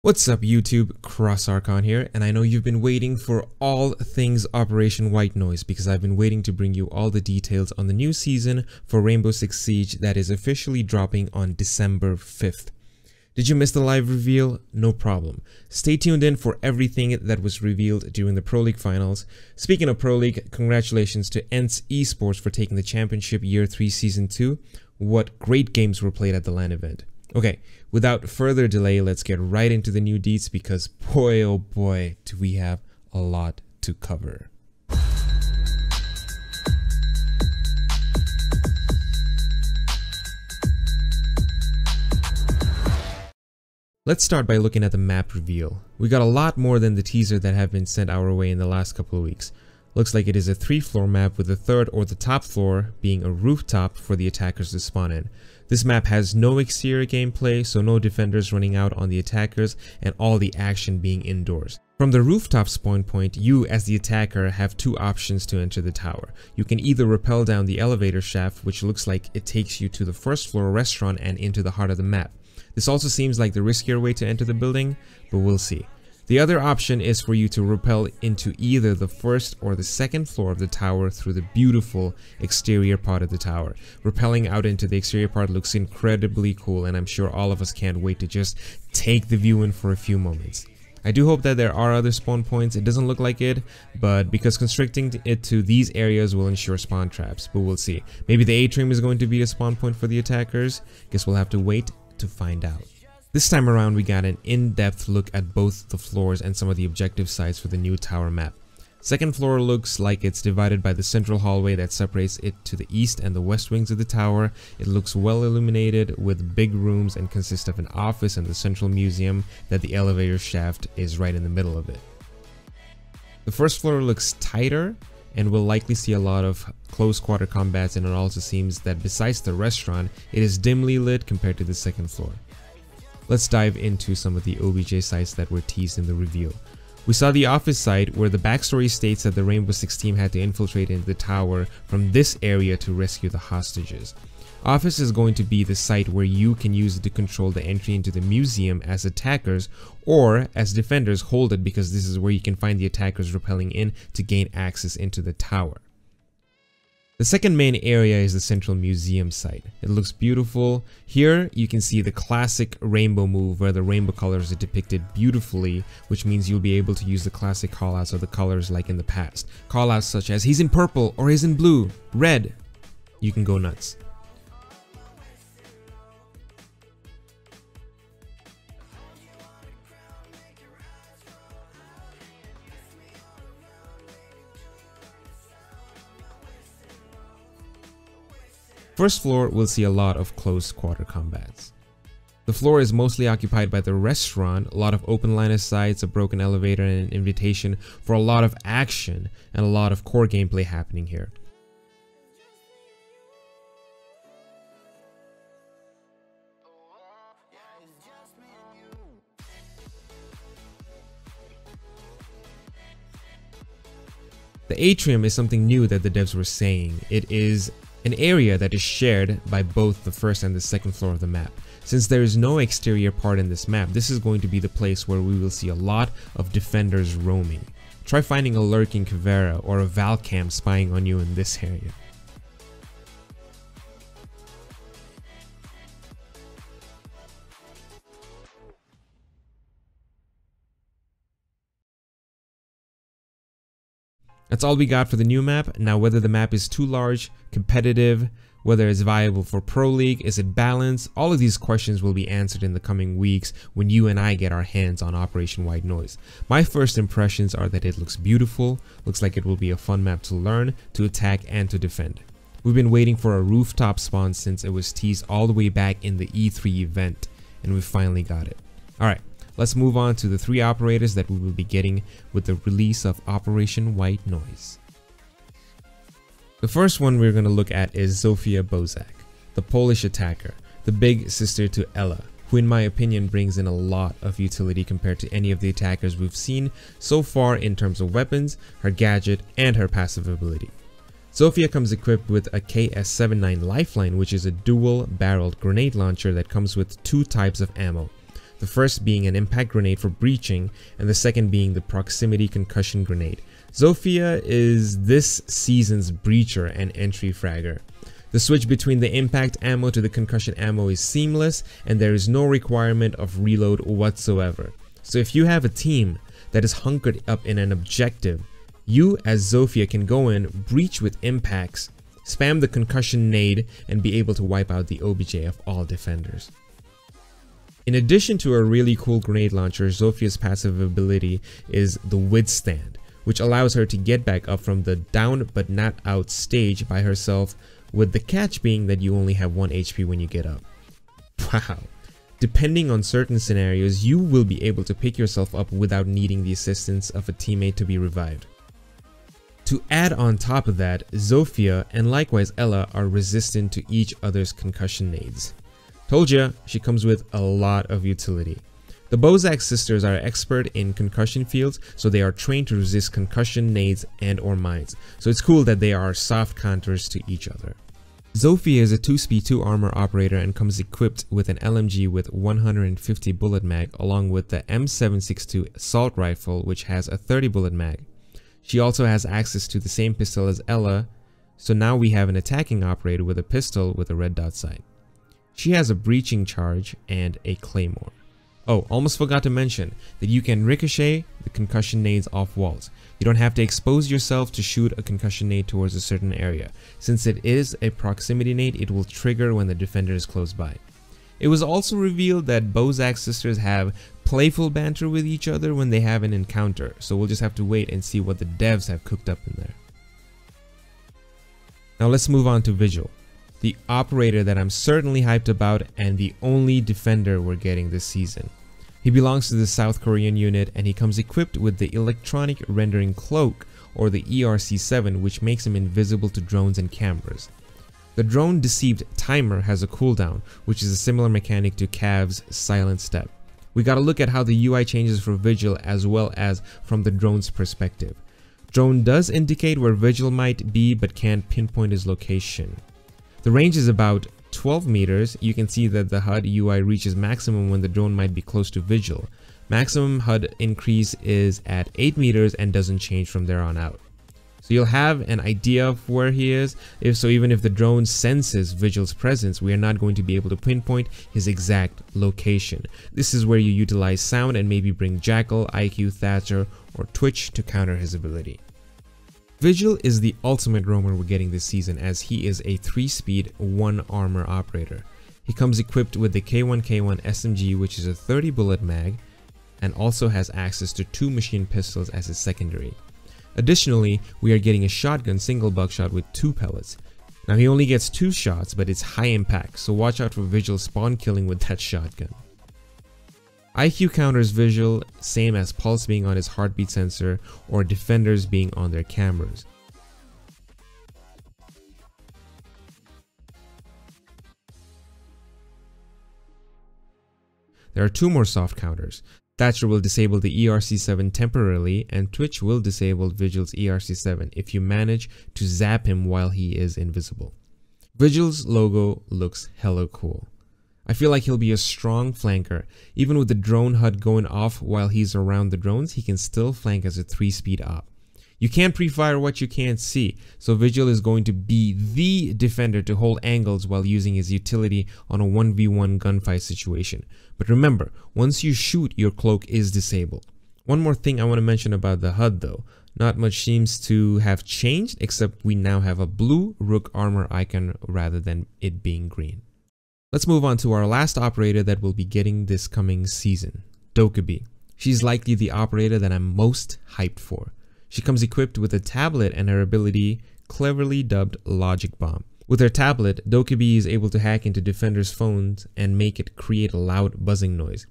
What's up YouTube, CrossArchon here, and I know you've been waiting for all things Operation White Noise because I've been waiting to bring you all the details on the new season for Rainbow Six Siege that is officially dropping on December 5th. Did you miss the live reveal? No problem. Stay tuned in for everything that was revealed during the Pro League finals. Speaking of Pro League, congratulations to ENCE Esports for taking the championship Year 3 Season 2. What great games were played at the LAN event. Okay, without further delay, let's get right into the new deets because boy oh boy do we have a lot to cover. Let's start by looking at the map reveal. We got a lot more than the teaser that have been sent our way in the last couple of weeks. Looks like it is a 3-floor map with the third or the top floor being a rooftop for the attackers to spawn in. This map has no exterior gameplay, so no defenders running out on the attackers and all the action being indoors. From the rooftop spawn point, you as the attacker have two options to enter the tower. You can either rappel down the elevator shaft, which looks like it takes you to the first floor restaurant and into the heart of the map. This also seems like the riskier way to enter the building, but we'll see. The other option is for you to rappel into either the first or the second floor of the tower through the beautiful exterior part of the tower. Rappelling out into the exterior part looks incredibly cool, and I'm sure all of us can't wait to just take the view in for a few moments. I do hope that there are other spawn points. It doesn't look like it, but because constricting it to these areas will ensure spawn traps, but we'll see. Maybe the atrium is going to be a spawn point for the attackers. Guess we'll have to wait to find out. This time around we got an in-depth look at both the floors and some of the objective sites for the new tower map. Second floor looks like it's divided by the central hallway that separates it to the east and the west wings of the tower. It looks well illuminated with big rooms and consists of an office and the central museum that the elevator shaft is right in the middle of it. The first floor looks tighter and we'll likely see a lot of close quarter combats, and it also seems that besides the restaurant, it is dimly lit compared to the second floor. Let's dive into some of the OBJ sites that were teased in the reveal. We saw the office site where the backstory states that the Rainbow Six team had to infiltrate into the tower from this area to rescue the hostages. Office is going to be the site where you can use it to control the entry into the museum as attackers, or as defenders hold it because this is where you can find the attackers rappelling in to gain access into the tower. The second main area is the central museum site. It looks beautiful. Here you can see the classic rainbow move where the rainbow colors are depicted beautifully, which means you'll be able to use the classic callouts of the colors like in the past. Callouts such as he's in purple or he's in blue, red. You can go nuts. First floor will see a lot of close quarter combats. The floor is mostly occupied by the restaurant, a lot of open line of sights, a broken elevator, and an invitation for a lot of action and a lot of core gameplay happening here. The atrium is something new that the devs were saying. It is an area that is shared by both the first and the second floor of the map. Since there is no exterior part in this map, this is going to be the place where we will see a lot of defenders roaming. Try finding a lurking Kavera or a Valcam spying on you in this area. That's all we got for the new map. Now, whether the map is too large, competitive, whether it's viable for Pro League, is it balanced? All of these questions will be answered in the coming weeks when you and I get our hands on Operation White Noise. My first impressions are that it looks beautiful, looks like it will be a fun map to learn, to attack, and to defend. We've been waiting for a rooftop spawn since it was teased all the way back in the E3 event, and we finally got it. Alright. Let's move on to the 3 operators that we will be getting with the release of Operation White Noise. The first one we're going to look at is Sophia Bozak, the Polish attacker, the big sister to Ella, who in my opinion brings in a lot of utility compared to any of the attackers we've seen so far in terms of weapons, her gadget, and her passive ability. Sophia comes equipped with a KS-79 Lifeline, which is a dual-barreled grenade launcher that comes with 2 types of ammo. the first being an impact grenade for breaching, and the second being the proximity concussion grenade. Sophia is this season's breacher and entry fragger. The switch between the impact ammo to the concussion ammo is seamless, and there is no requirement of reload whatsoever. So if you have a team that is hunkered up in an objective, you as Sophia can go in, breach with impacts, spam the concussion nade, and be able to wipe out the OBJ of all defenders. In addition to a really cool grenade launcher, Sophia's passive ability is the withstand, which allows her to get back up from the down but not out stage by herself, with the catch being that you only have 1 HP when you get up. Wow. Depending on certain scenarios, you will be able to pick yourself up without needing the assistance of a teammate to be revived. To add on top of that, Sophia and likewise Ella are resistant to each other's concussion nades. Told ya, she comes with a lot of utility. The Bozak sisters are expert in concussion fields, so they are trained to resist concussion nades and or mines. So it's cool that they are soft counters to each other. Sophia is a 2-speed 2-armor operator and comes equipped with an LMG with 150 bullet mag along with the M762 assault rifle, which has a 30 bullet mag. She also has access to the same pistol as Ella, so now we have an attacking operator with a pistol with a red dot sight. She has a breaching charge and a claymore. Oh, almost forgot to mention that you can ricochet the concussion nades off walls. You don't have to expose yourself to shoot a concussion nade towards a certain area. Since it is a proximity nade, it will trigger when the defender is close by. It was also revealed that Bozak sisters have playful banter with each other when they have an encounter, so we'll just have to wait and see what the devs have cooked up in there. Now let's move on to Vigil, the operator that I'm certainly hyped about and the only defender we're getting this season. He belongs to the South Korean unit and he comes equipped with the electronic rendering cloak, or the ERC-7, which makes him invisible to drones and cameras. The drone deceived timer has a cooldown, which is a similar mechanic to Cav's silent step. We gotta look at how the UI changes for Vigil as well as from the drone's perspective. Drone does indicate where Vigil might be but can't pinpoint his location. The range is about 12 meters. You can see that the HUD UI reaches maximum when the drone might be close to Vigil. Maximum HUD increase is at 8 meters and doesn't change from there on out. So you'll have an idea of where he is. Even if the drone senses Vigil's presence, we are not going to be able to pinpoint his exact location. This is where you utilize sound and maybe bring Jackal, IQ, Thatcher, or Twitch to counter his ability. Vigil is the ultimate roamer we're getting this season, as he is a 3-speed 1-armor operator. He comes equipped with the K1K1 SMG, which is a 30 bullet mag, and also has access to 2 machine pistols as his secondary. Additionally, we are getting a shotgun single buckshot with 2 pellets. Now he only gets 2 shots, but it's high impact, so watch out for Vigil spawn killing with that shotgun. IQ counters Vigil, same as pulse being on his heartbeat sensor or defenders being on their cameras. There are 2 more soft counters. Thatcher will disable the ERC-7 temporarily, and Twitch will disable Vigil's ERC-7 if you manage to zap him while he is invisible. Vigil's logo looks hella cool. I feel like he'll be a strong flanker. Even with the drone HUD going off while he's around the drones, he can still flank as a 3-speed op. You can't pre-fire what you can't see, so Vigil is going to be the defender to hold angles while using his utility on a 1v1 gunfight situation. But remember, once you shoot, your cloak is disabled. One more thing I want to mention about the HUD though. Not much seems to have changed, except we now have a blue Rook armor icon rather than it being green. Let's move on to our last operator that we'll be getting this coming season, DokaB. She's likely the operator that I'm most hyped for. She comes equipped with a tablet and her ability, cleverly dubbed Logic Bomb. With her tablet, DokaB is able to hack into defenders' phones and make it create a loud buzzing noise.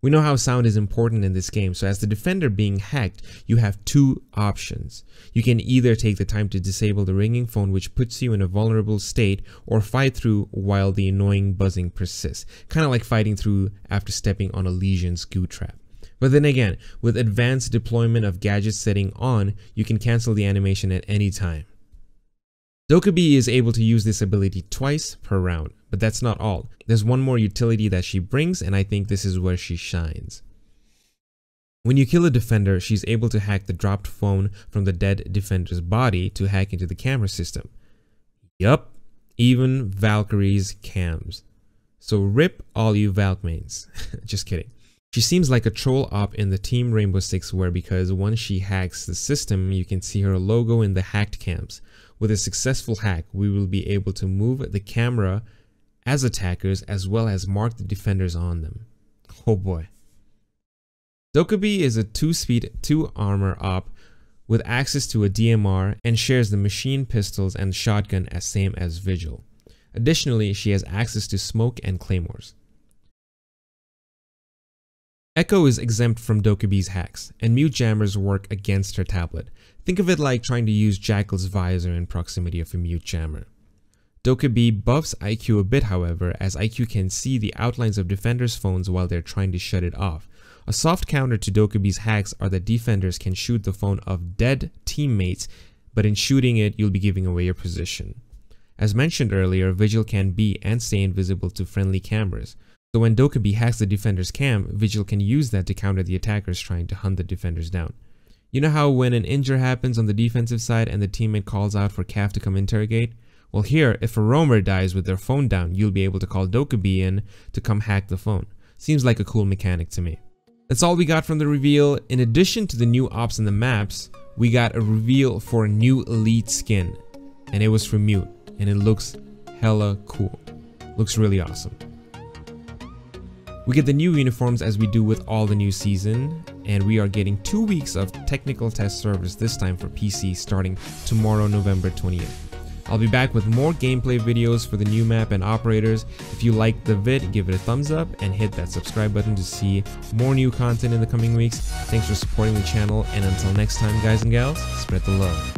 We know how sound is important in this game, so as the defender being hacked, you have 2 options. You can either take the time to disable the ringing phone, which puts you in a vulnerable state, or fight through while the annoying buzzing persists, kind of like fighting through after stepping on a Legion's goo trap. But then again, with advanced deployment of gadget setting on, you can cancel the animation at any time. DokaB is able to use this ability twice per round, but that's not all. There's one more utility that she brings, and I think this is where she shines. When you kill a defender, she's able to hack the dropped phone from the dead defender's body to hack into the camera system. Yup, even Valkyrie's cams. So rip all you Valk mains. Just kidding. She seems like a troll op in the Team Rainbow Six where, because once she hacks the system, you can see her logo in the hacked cams. With a successful hack, we will be able to move the camera as attackers as well as mark the defenders on them. Oh boy. DokaB is a 2-speed, 2-armor op with access to a DMR and shares the machine pistols and shotgun as same as Vigil. Additionally, she has access to smoke and claymores. Echo is exempt from DokaB's hacks, and mute jammers work against her tablet. Think of it like trying to use Jackal's visor in proximity of a mute jammer. DokaB buffs IQ a bit, however, as IQ can see the outlines of defenders' phones while they're trying to shut it off. A soft counter to DokaB's hacks are that defenders can shoot the phone of dead teammates, but in shooting it, you'll be giving away your position. As mentioned earlier, Vigil can be and stay invisible to friendly cameras. So when DokaB hacks the defender's cam, Vigil can use that to counter the attackers trying to hunt the defenders down. You know how when an injure happens on the defensive side and the teammate calls out for Cav to come interrogate? Well, here, if a roamer dies with their phone down, you'll be able to call DokaB in to come hack the phone. Seems like a cool mechanic to me. That's all we got from the reveal. In addition to the new ops and the maps, we got a reveal for a new elite skin. And it was for Mute, and it looks hella cool. Looks really awesome. We get the new uniforms as we do with all the new season, and we are getting 2 weeks of technical test service this time for PC starting tomorrow, November 20th. I'll be back with more gameplay videos for the new map and operators. If you liked the vid, give it a thumbs up and hit that subscribe button to see more new content in the coming weeks. Thanks for supporting the channel, and until next time, guys and gals, spread the love.